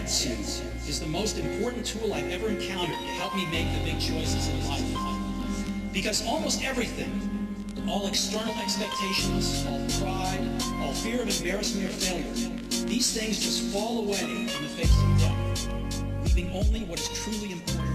gratitude is the most important tool I've ever encountered to help me make the big choices in life. Because almost everything, all external expectations, all pride, all fear of embarrassment or failure, these things just fall away in the face of death, leaving only what is truly important.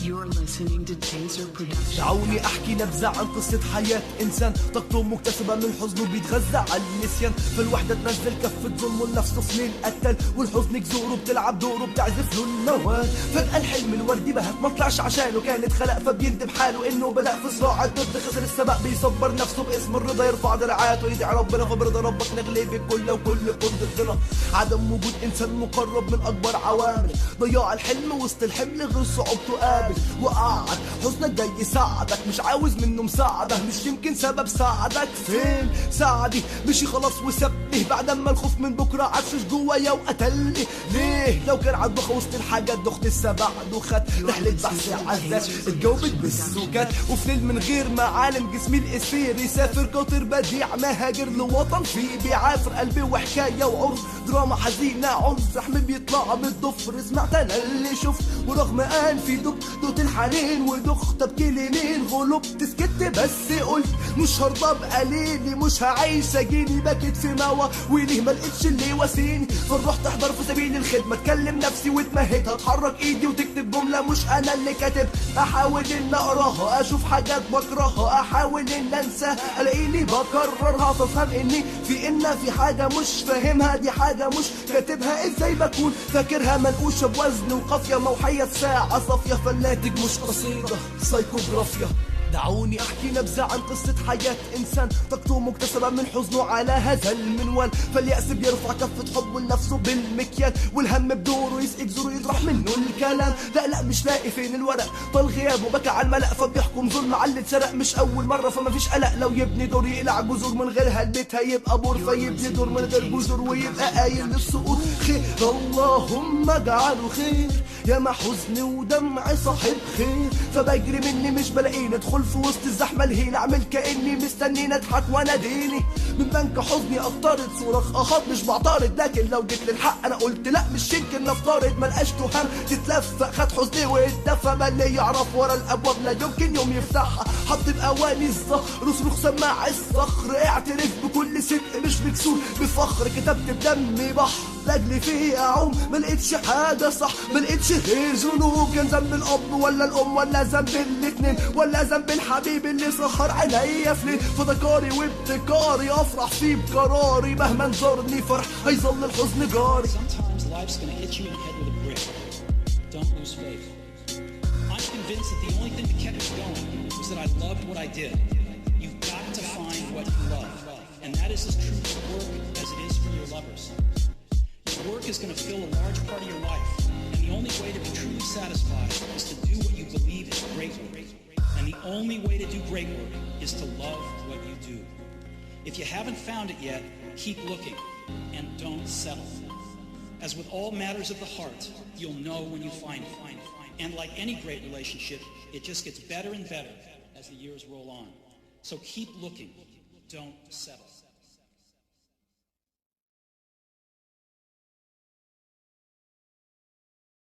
You're listening to Taser Production. دعوني احكي نبذة عن قصة حياة انسان طاقته مكتسبة من حزنه بيتغذى على النسيان. فالوحدة تنزل كفة ظلمه لنفسه سنين قتل، والحزن جذوره بتلعب دوره بتعزف له النوال. فجأة الحلم الوردي بهت ما طلعش عشانه، كانت خلق فبيندم حاله انه بدأ في صراع ضد خسر السبق. بيصبر نفسه باسم الرضا، يرفع دراعاته يدعي ربنا فبرضا ربك نغلب الكل وكل كل ضدنا. عدم وجود انسان مقرب من اكبر عوامل ضياع الحلم وسط الحمل غير صعوبته قابل. وقعد حزنك جاي يساعدك، مش عاوز منه مساعدة، مش يمكن سبب ساعدك. فين ساعدي مشي خلاص وسابني بعد ما الخوف من بكرة عفش جوايا وقتلني. ليه لو كان عالضخ وسط الحاجات دخت السبع وخد رحلة بحث عزات اتجاوبت بالسكات. وفي ليل من غير معالم جسمي الاسير يسافر قطر بديع مهاجر لوطن فيه بيعافر قلبي وحكاية وعرض دراما حزينة عنف رحم بيطلع بالضفر. سمعت انا اللي شفت ورغم ان في دوت الحنين ودخت بكلمين غلبت سكت بس قلت مش هرضى بقليلي، مش هعيش سجيني بكت في موا وليه ما لقيتش اللي يواسيني. فرحت احضر في سبيل الخدمة اتكلم نفسي واتمهدها اتحرك ايدي وتكتب جملة مش انا اللي كاتب. احاول ان اقراها اشوف حاجات بكرهها احاول ان انساها الاقيني بكررها. فافهم اني في حاجة مش فاهمها، دي حاجة مش كاتبها. ازاي بكون فاكرها منقوشة بوزن وقافية موحية في ساعة صافية فلاتك مش قصيدة سايكوغرافيا. دعوني احكي نبذة عن قصة حياة انسان طاقته مكتسبة من حزنه على هذا المنوال. فاليأس بيرفع كفة حبه لنفسه بالمكيال، والهم بدوره يسقي جذوره يطرح منه الكلام. لا مش لاقي فين الورق طال غياب وبكى على الملأ فبيحكم ظلم على اللي اتسرق. مش اول مرة فما فيش قلق لو يبني دور يقلع جذور من غيرها البيت هيبقى بور. فيبني دور من غير جذور ويبقى قايل للسقوط. خير اللهم اجعله خير يا ما حزن ودمع صاحب خير. فبجري مني مش بلاقيني ادخل في وسط الزحمة الهين اعمل كأني مستنين اضحك واناديني من بنك حزني افترض صراخ اخاط مش بعترض. لكن لو جيت للحق انا قلت لا مش يمكن نفترض ملقاش تهم تتلفق خد حزني واتدفى. ما اللي يعرف ورا الابواب لا يمكن يوم يفتحها. حط باواني الزهر صاروخ سماع الصخر اعترف بكل صدق مش مكسور بفخر. كتبت بدمي بحر لاجلي فيه اعوم ما لقيتش حاجة صح ما لقيتش غير ذنوب. كان ذنب الاب ولا الام ولا ذنب الاتنين ولا ذنب الحبيب اللي سهر عينيا في ليل. فذكاري وابتكاري افرح فيه بقراري مهما انظرني فرح هيظل الحزن جاري. Sometimes life's gonna hit you in the head with a brick. Don't lose faith. I'm convinced that the only thing that kept me going was that I loved what I did. You've got to find what you love, and that is as true for work as it is for your lovers. Your work is going to fill a large part of your life, and the only way to be truly satisfied is to do what you believe is great work. And the only way to do great work is to love what you do. If you haven't found it yet, keep looking and don't settle. As with all matters of the heart, you'll know when you find it. And like any great relationship, it just gets better and better as the years roll on. So keep looking, don't settle.